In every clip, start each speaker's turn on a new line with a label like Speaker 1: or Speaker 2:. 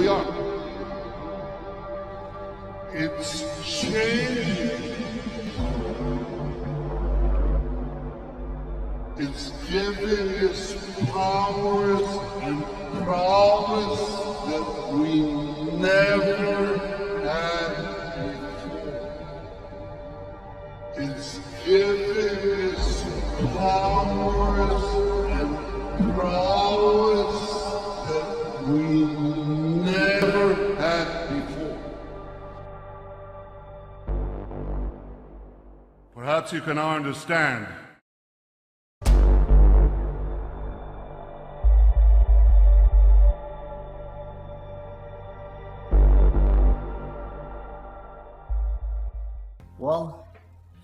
Speaker 1: we are. It's changing. It's giving us powers and promise that we never had before. It's giving us powers and promise that we never had before. Perhaps you can now understand.
Speaker 2: Well,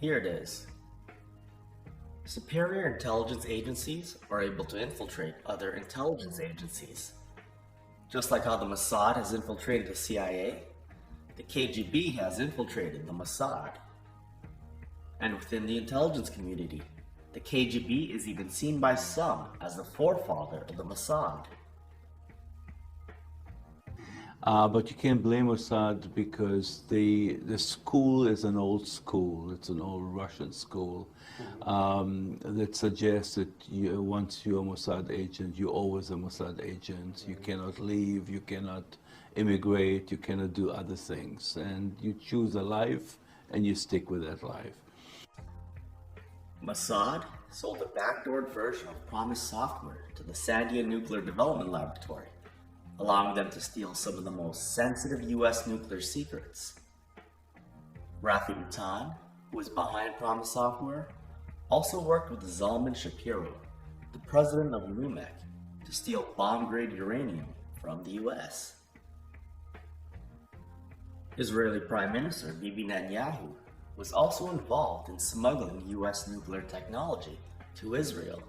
Speaker 2: here it is. Superior intelligence agencies are able to infiltrate other intelligence agencies. Just like how the Mossad has infiltrated the CIA, the KGB has infiltrated the Mossad. And within the intelligence community, the KGB is even seen by some as the forefather of the Mossad.
Speaker 3: But you can't blame Assad because the school is an old school. It's an old Russian school that suggests that once you're a Mossad agent, you're always a Mossad agent. You cannot leave, you cannot immigrate, you cannot do other things. And you choose a life and you stick with that life.
Speaker 2: Mossad sold a backdoored version of Promise software to the Sandia Nuclear Development Laboratory, allowing them to steal some of the most sensitive US nuclear secrets. Rafi Matan, who is behind Promise Software, also worked with Zalman Shapiro, the president of NUMEC, to steal bomb-grade uranium from the US. Israeli Prime Minister Bibi Netanyahu was also involved in smuggling US nuclear technology to Israel.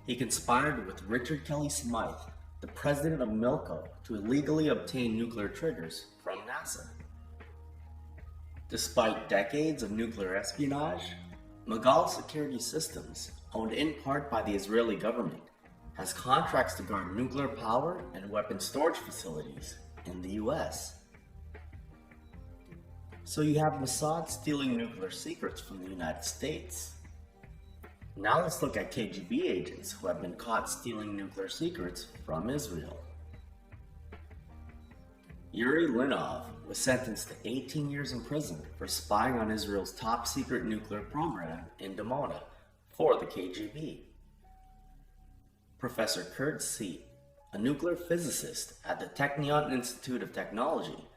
Speaker 2: He conspired with Richard Kelly Smythe, the president of Milco, to illegally obtain nuclear triggers from NASA. Despite decades of nuclear espionage, Magal Security Systems, owned in part by the Israeli government, has contracts to guard nuclear power and weapon storage facilities in the US. So you have Mossad stealing nuclear secrets from the United States. Now let's look at KGB agents who have been caught stealing nuclear secrets from Israel. Yuri Linov was sentenced to 18 years in prison for spying on Israel's top secret nuclear program in Dimona for the KGB. Professor Kurt Seat, a nuclear physicist at the Technion Institute of Technology,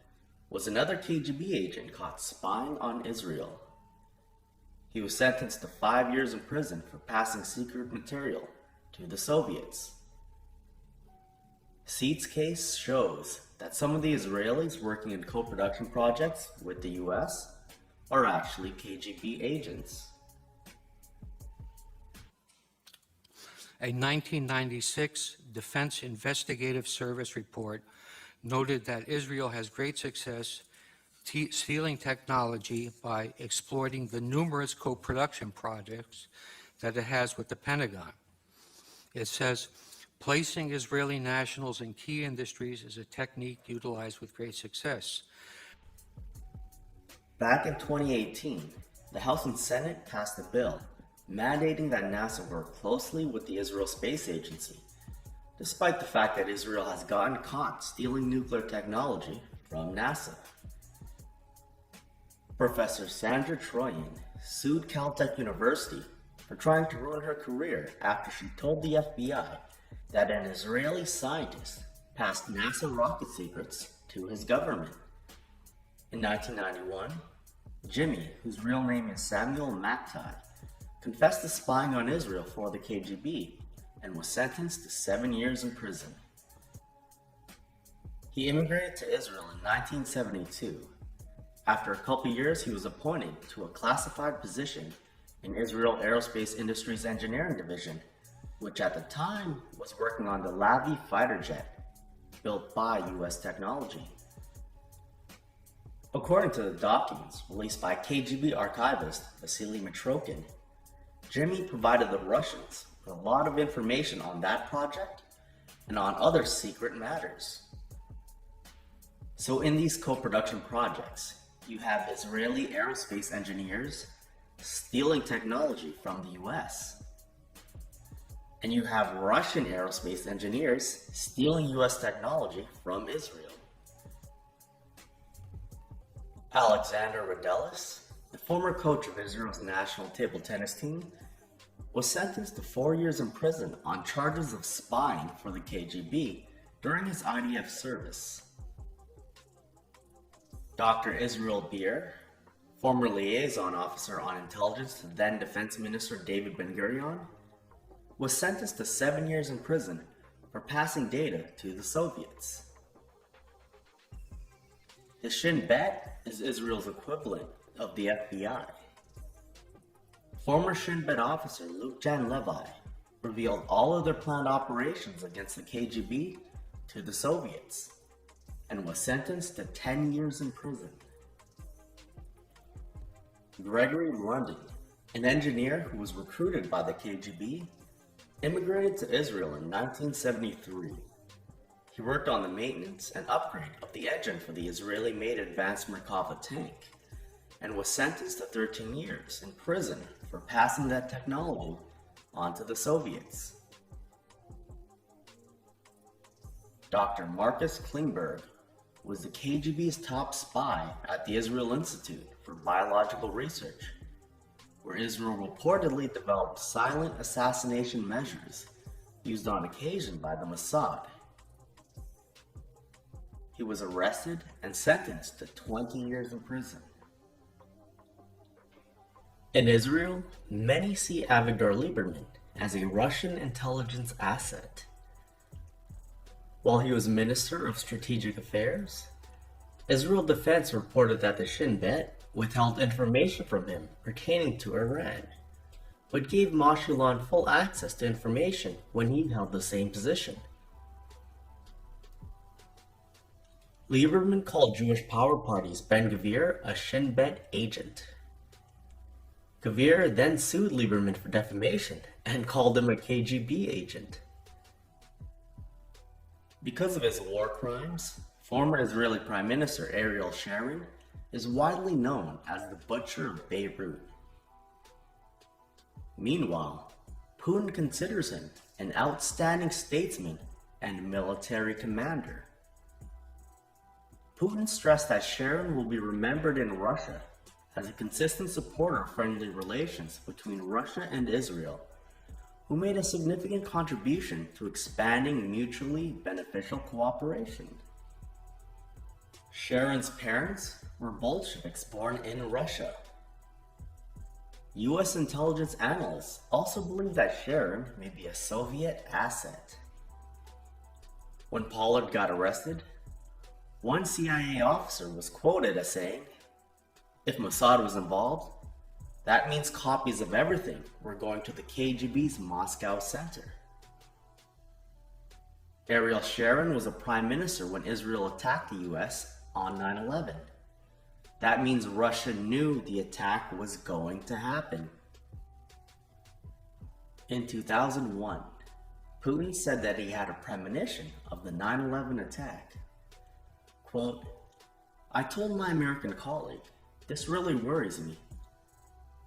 Speaker 2: was another KGB agent caught spying on Israel. He was sentenced to 5 years in prison for passing secret material to the Soviets. Seat's case shows that some of the Israelis working in co-production projects with the US are actually KGB agents.
Speaker 4: A 1996 Defense Investigative Service report noted that Israel has great success stealing technology by exploiting the numerous co-production projects that it has with the Pentagon. It says, placing Israeli nationals in key industries is a technique utilized with great success.
Speaker 2: Back in 2018, the House and Senate passed a bill mandating that NASA work closely with the Israel Space Agency, despite the fact that Israel has gotten caught stealing nuclear technology from NASA. Professor Sandra Troyan sued Caltech University for trying to ruin her career after she told the FBI that an Israeli scientist passed NASA rocket secrets to his government. In 1991, Jimmy, whose real name is Samuel Maktai, confessed to spying on Israel for the KGB and was sentenced to 7 years in prison. He immigrated to Israel in 1972. After a couple years, he was appointed to a classified position in Israel Aerospace Industries Engineering Division, which at the time was working on the Lavi fighter jet, built by US technology. According to the documents released by KGB archivist Vasily Mitrokin, Jimmy provided the Russians with a lot of information on that project and on other secret matters. So in these co-production projects, you have Israeli aerospace engineers stealing technology from the US. And you have Russian aerospace engineers stealing US technology from Israel. Alexander Radelis, the former coach of Israel's national table tennis team, was sentenced to 4 years in prison on charges of spying for the KGB during his IDF service. Dr. Israel Beer, former liaison officer on intelligence to then Defense Minister David Ben-Gurion, was sentenced to 7 years in prison for passing data to the Soviets. The Shin Bet is Israel's equivalent of the FBI. Former Shin Bet officer Luke Jan Levi revealed all of their planned operations against the KGB to the Soviets and was sentenced to 10 years in prison. Gregory London, an engineer who was recruited by the KGB, immigrated to Israel in 1973. He worked on the maintenance and upgrade of the engine for the Israeli-made advanced Merkava tank and was sentenced to 13 years in prison for passing that technology on to the Soviets. Dr. Marcus Klingberg was the KGB's top spy at the Israel Institute for Biological Research, where Israel reportedly developed silent assassination measures used on occasion by the Mossad. He was arrested and sentenced to 20 years in prison. In Israel, many see Avigdor Lieberman as a Russian intelligence asset. While he was Minister of Strategic Affairs, Israel Defense reported that the Shin Bet withheld information from him pertaining to Iran, but gave Mashulon full access to information when he held the same position. Lieberman called Jewish power party's Ben Gvir a Shin Bet agent. Gvir then sued Lieberman for defamation and called him a KGB agent. Because of his war crimes, former Israeli Prime Minister Ariel Sharon is widely known as the Butcher of Beirut. Meanwhile, Putin considers him an outstanding statesman and military commander. Putin stressed that Sharon will be remembered in Russia as a consistent supporter of friendly relations between Russia and Israel, who made a significant contribution to expanding mutually beneficial cooperation. Sharon's parents were Bolsheviks born in Russia. US intelligence analysts also believe that Sharon may be a Soviet asset. When Pollard got arrested, one CIA officer was quoted as saying, "If Mossad was involved, that means copies of everything were going to the KGB's Moscow center." Ariel Sharon was a prime minister when Israel attacked the US on 9/11. That means Russia knew the attack was going to happen. In 2001, Putin said that he had a premonition of the 9/11 attack. Quote, "I told my American colleague, this really worries me.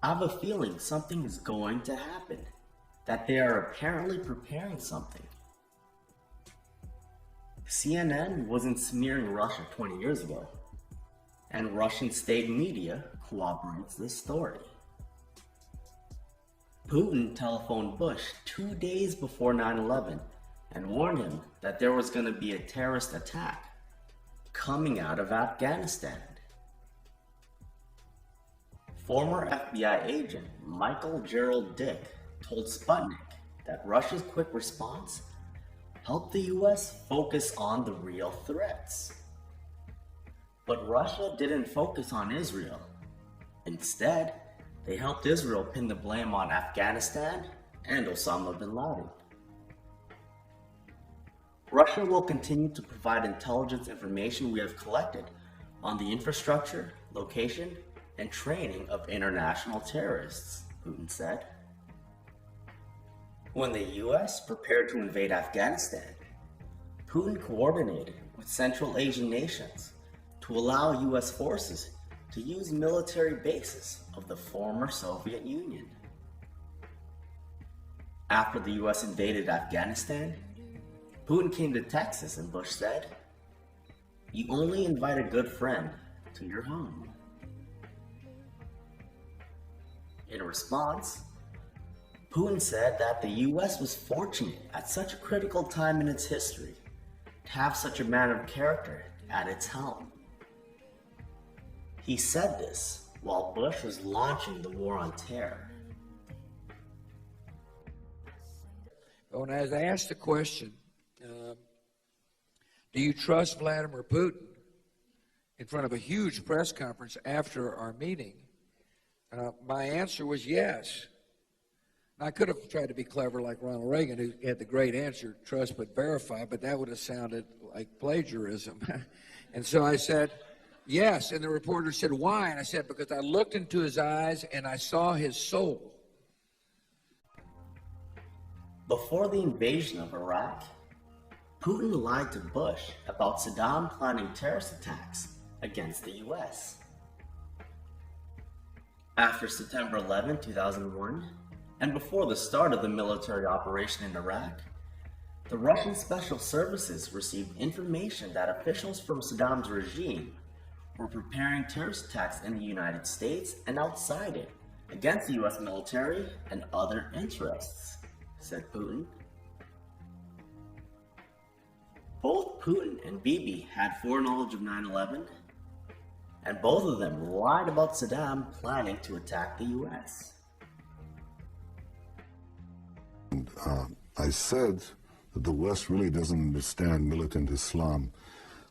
Speaker 2: I have a feeling something is going to happen, that they are apparently preparing something." CNN wasn't smearing Russia 20 years ago, and Russian state media corroborates this story. Putin telephoned Bush 2 days before 9/11 and warned him that there was going to be a terrorist attack coming out of Afghanistan. Former FBI agent Michael Gerald Dick told Sputnik that Russia's quick response helped the US focus on the real threats. But Russia didn't focus on Israel. Instead, they helped Israel pin the blame on Afghanistan and Osama bin Laden. Russia will continue to provide intelligence information we have collected on the infrastructure, location, and training of international terrorists, Putin said. When the US prepared to invade Afghanistan, Putin coordinated with Central Asian nations to allow US forces to use military bases of the former Soviet Union. After the US invaded Afghanistan, Putin came to Texas and Bush said, "You only invite a good friend to your home." In response, Putin said that the US was fortunate at such a critical time in its history to have such a man of character at its helm. He said this while Bush was launching the war on terror.
Speaker 5: When I was asked the question, do you trust Vladimir Putin, in front of a huge press conference after our meeting, my answer was yes. I could have tried to be clever like Ronald Reagan, who had the great answer, trust but verify, but that would have sounded like plagiarism. And so I said, yes. And the reporter said, why? And I said, because I looked into his eyes and I saw his soul.
Speaker 2: Before the invasion of Iraq, Putin lied to Bush about Saddam planning terrorist attacks against the US. After September 11, 2001, and before the start of the military operation in Iraq, the Russian special services received information that officials from Saddam's regime were preparing terrorist attacks in the United States and outside it against the US military and other interests, said Putin. Both Putin and Bibi had foreknowledge of 9/11, and both of them lied about Saddam planning to attack the US.
Speaker 1: I said that the West really doesn't understand militant Islam.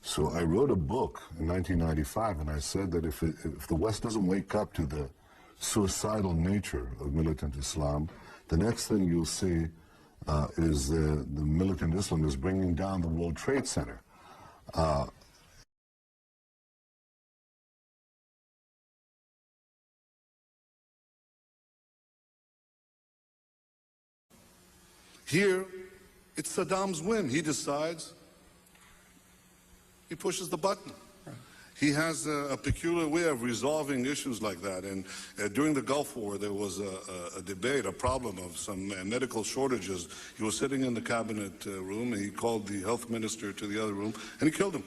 Speaker 1: So I wrote a book in 1995, and I said that if the West doesn't wake up to the suicidal nature of militant Islam, the next thing you'll see is the militant Islam is bringing down the World Trade Center.
Speaker 6: Here, it's Saddam's whim. He decides, he pushes the button. He has a peculiar way of resolving issues like that. And during the Gulf War, there was a debate, a problem of some medical shortages. He was sitting in the cabinet room, and he called the health minister to the other room, and he killed him.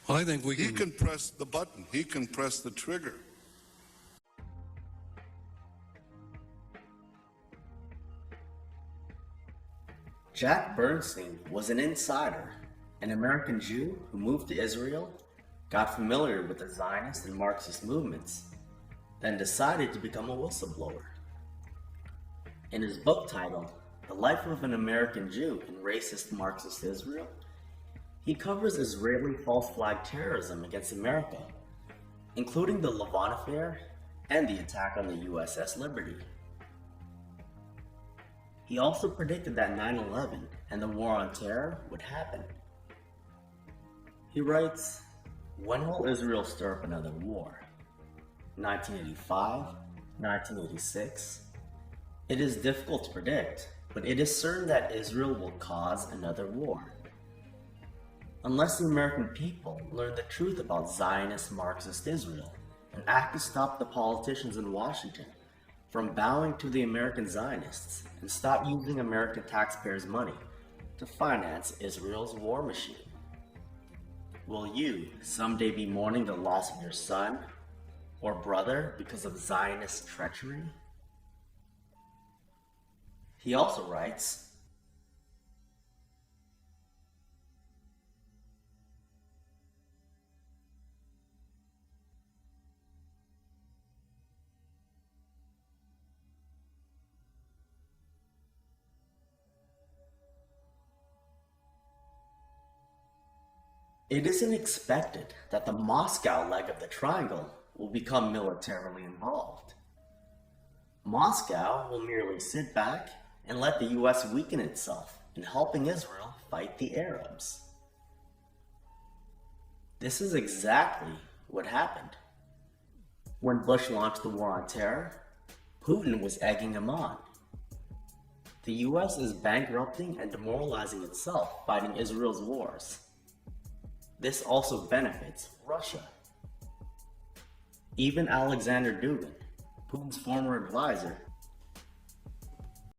Speaker 7: Well, I think
Speaker 6: He can press the button. He can press the trigger.
Speaker 2: Jack Bernstein was an insider, an American Jew who moved to Israel, got familiar with the Zionist and Marxist movements, then decided to become a whistleblower. In his book titled The Life of an American Jew in Racist Marxist Israel, he covers Israeli false flag terrorism against America, including the Lavon affair and the attack on the USS Liberty. He also predicted that 9/11 and the war on terror would happen. He writes, "When will Israel stir up another war? 1985? 1986? It is difficult to predict, but it is certain that Israel will cause another war. Unless the American people learn the truth about Zionist Marxist Israel and act to stop the politicians in Washington from bowing to the American Zionists and stop using American taxpayers' money to finance Israel's war machine. Will you someday be mourning the loss of your son or brother because of Zionist treachery?" He also writes, "It isn't expected that the Moscow leg of the triangle will become militarily involved. Moscow will merely sit back and let the US weaken itself in helping Israel fight the Arabs." This is exactly what happened. When Bush launched the war on terror, Putin was egging him on. The US is bankrupting and demoralizing itself fighting Israel's wars. This also benefits Russia. Even Alexander Dugin, Putin's former advisor,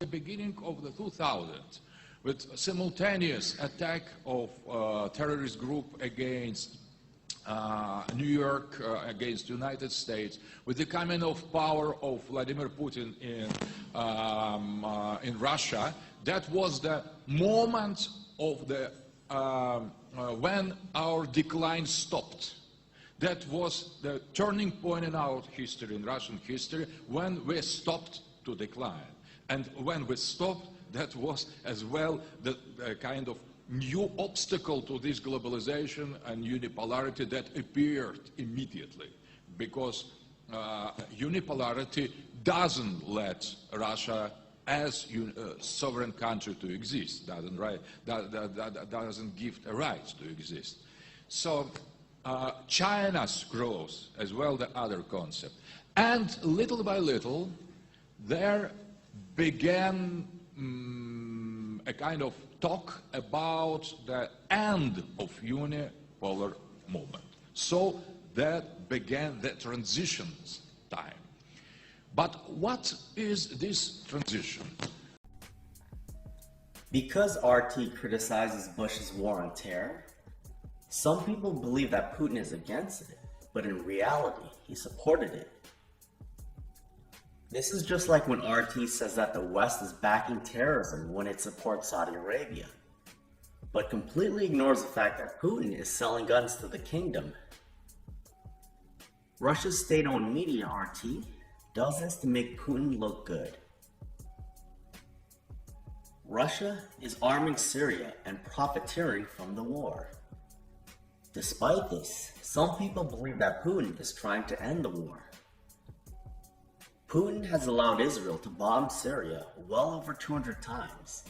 Speaker 8: the beginning of the 2000s, with simultaneous attack of terrorist group against New York, against United States, with the coming of power of Vladimir Putin in Russia, that was the moment of the when our decline stopped. That was the turning point in our history, in Russian history, when we stopped to decline. And when we stopped, that was as well the kind of new obstacle to this globalization and unipolarity that appeared immediately, because unipolarity doesn't let Russia as a sovereign country to exist, doesn't give a right to exist. So China's growth, as well the other concept. And little by little, there began a kind of talk about the end of unipolar movement. So that began the transition time. But what is this transition?
Speaker 2: Because RT criticizes Bush's war on terror, some people believe that Putin is against it, but in reality, he supported it. This is just like when RT says that the West is backing terrorism when it supports Saudi Arabia, but completely ignores the fact that Putin is selling guns to the kingdom. Russia's state-owned media, RT, does this to make Putin look good. Russia is arming Syria and profiteering from the war. Despite this, some people believe that Putin is trying to end the war. Putin has allowed Israel to bomb Syria well over 200 times.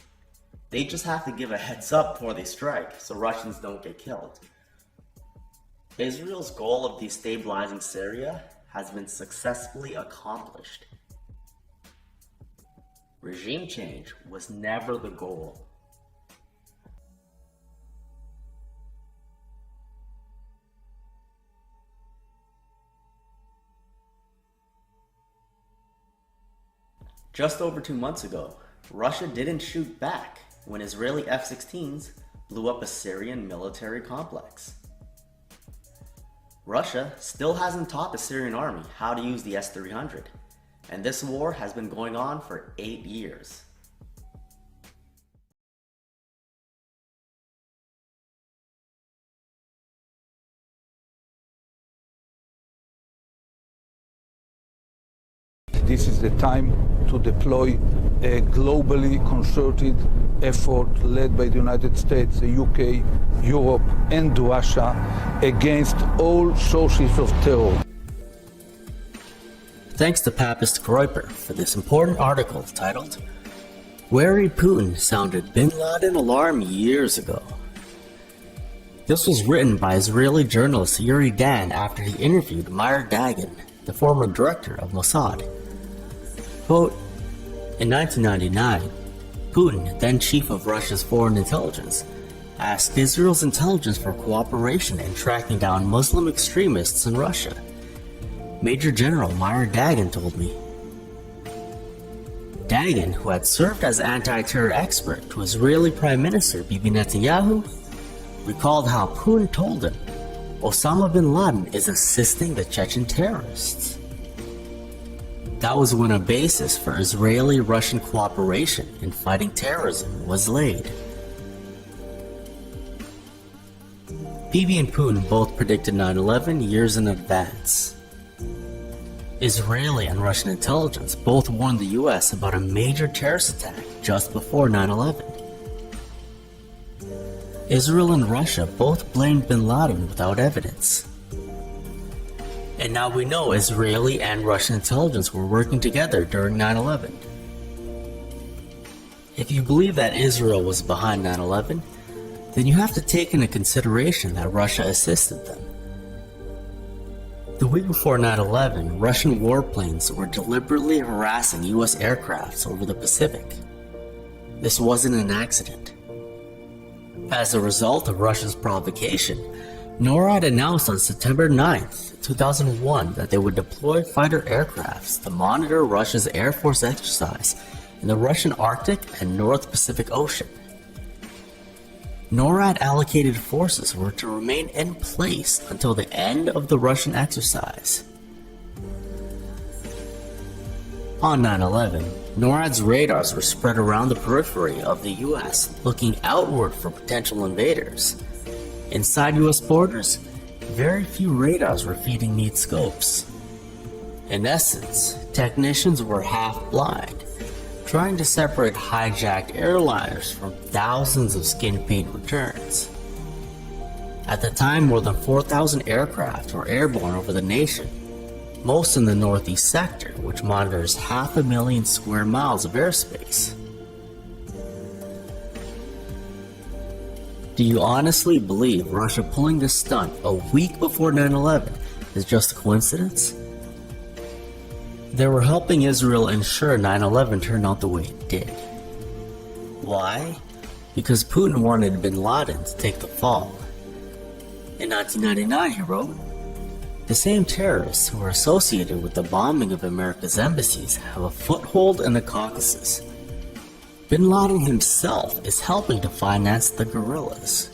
Speaker 2: They just have to give a heads up before they strike so Russians don't get killed. Israel's goal of destabilizing Syria has been successfully accomplished. Regime change was never the goal. Just over 2 months ago, Russia didn't shoot back when Israeli F-16s blew up a Syrian military complex. Russia still hasn't taught the Syrian army how to use the S-300, and this war has been going on for 8 years.
Speaker 9: This is the time to deploy a globally concerted effort led by the United States, the UK, Europe, and Russia against all sources of terror.
Speaker 2: Thanks to Papist Groyper for this important article titled, "Wary Putin Sounded Bin Laden Alarm Years Ago." This was written by Israeli journalist Yuri Dan after he interviewed Meir Dagan, the former director of Mossad. Quote, in 1999, Putin, then chief of Russia's foreign intelligence, asked Israel's intelligence for cooperation in tracking down Muslim extremists in Russia. Major General Meir Dagan told me. Dagan, who had served as anti-terror expert to Israeli Prime Minister Bibi Netanyahu, recalled how Putin told him Osama bin Laden is assisting the Chechen terrorists. That was when a basis for Israeli-Russian cooperation in fighting terrorism was laid. Bibi and Putin both predicted 9/11 years in advance. Israeli and Russian intelligence both warned the US about a major terrorist attack just before 9/11. Israel and Russia both blamed bin Laden without evidence. And now we know Israeli and Russian intelligence were working together during 9/11. If you believe that Israel was behind 9/11, then you have to take into consideration that Russia assisted them. The week before 9/11, Russian warplanes were deliberately harassing US aircrafts over the Pacific. This wasn't an accident. As a result of Russia's provocation, NORAD announced on September 9th, 2001 that they would deploy fighter aircrafts to monitor Russia's Air Force exercise in the Russian Arctic and North Pacific Ocean. NORAD allocated forces were to remain in place until the end of the Russian exercise. On 9/11, NORAD's radars were spread around the periphery of the US, looking outward for potential invaders. Inside US borders, very few radars were feeding neat scopes. In essence, technicians were half blind, trying to separate hijacked airliners from thousands of skin paint returns. At the time, more than 4,000 aircraft were airborne over the nation, most in the northeast sector, which monitors 500,000 square miles of airspace. Do you honestly believe Russia pulling this stunt a week before 9/11 is just a coincidence? They were helping Israel ensure 9/11 turned out the way it did. Why? Because Putin wanted bin Laden to take the fall. In 1999, he wrote, "The same terrorists who are associated with the bombing of America's embassies have a foothold in the Caucasus. Bin Laden himself is helping to finance the guerrillas."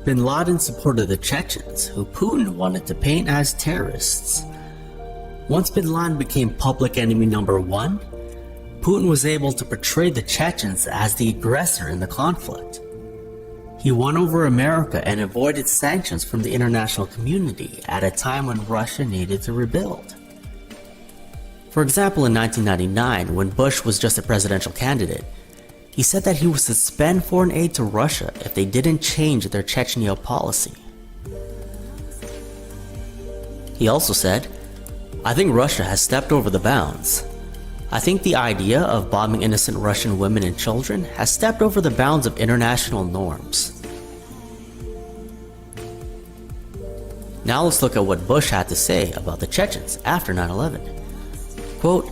Speaker 2: Bin Laden supported the Chechens, who Putin wanted to paint as terrorists. Once Bin Laden became public enemy number one, Putin was able to portray the Chechens as the aggressor in the conflict. He won over America and avoided sanctions from the international community at a time when Russia needed to rebuild. For example, in 1999, when Bush was just a presidential candidate, he said that he would suspend foreign aid to Russia if they didn't change their Chechnya policy. He also said, "I think Russia has stepped over the bounds. I think the idea of bombing innocent Russian women and children has stepped over the bounds of international norms." Now let's look at what Bush had to say about the Chechens after 9/11. Quote,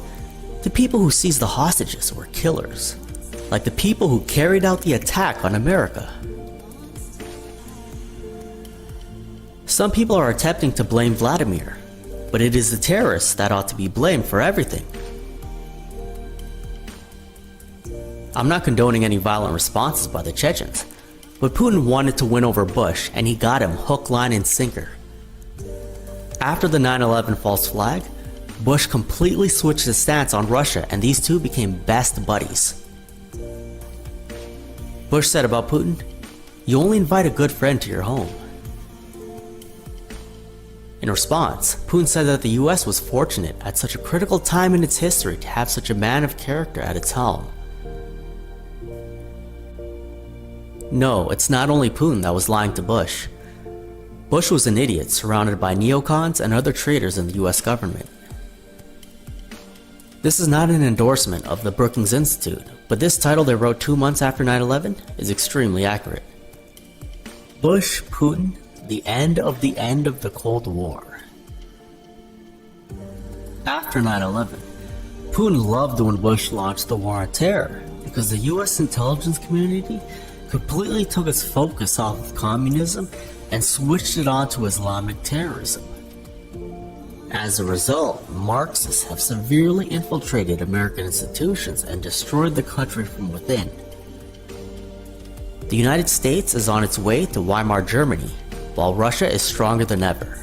Speaker 2: "The people who seized the hostages were killers, like the people who carried out the attack on America. Some people are attempting to blame Vladimir, but it is the terrorists that ought to be blamed for everything. I'm not condoning any violent responses by the Chechens, but Putin wanted to win over Bush and he got him hook, line, and sinker. After the 9/11 false flag, Bush completely switched his stance on Russia and these two became best buddies. Bush said about Putin, "You only invite a good friend to your home." In response, Putin said that the US was fortunate at such a critical time in its history to have such a man of character at its helm. No, it's not only Putin that was lying to Bush. Bush was an idiot surrounded by neocons and other traitors in the US government. This is not an endorsement of the Brookings Institute, but this title they wrote 2 months after 9/11 is extremely accurate. Bush, Putin, the end of the Cold War. After 9/11, Putin loved when Bush launched the war on terror because the US intelligence community completely took its focus off of communism and switched it on to Islamic terrorism. As a result, Marxists have severely infiltrated American institutions and destroyed the country from within. The United States is on its way to Weimar Germany, while Russia is stronger than ever.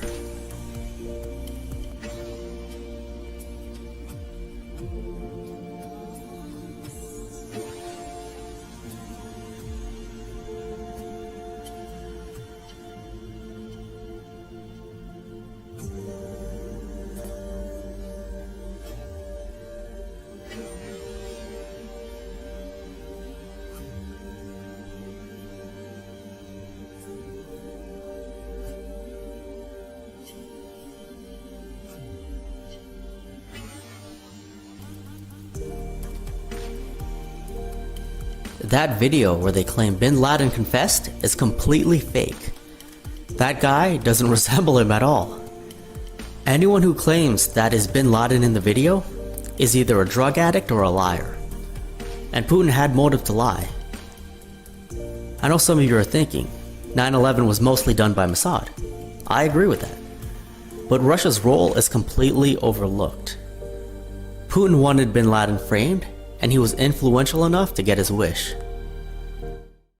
Speaker 2: That video where they claim Bin Laden confessed is completely fake. That guy doesn't resemble him at all. Anyone who claims that is Bin Laden in the video is either a drug addict or a liar. And Putin had motive to lie. I know some of you are thinking, 9/11 was mostly done by Mossad. I agree with that. But Russia's role is completely overlooked. Putin wanted bin Laden framed, and he was influential enough to get his wish.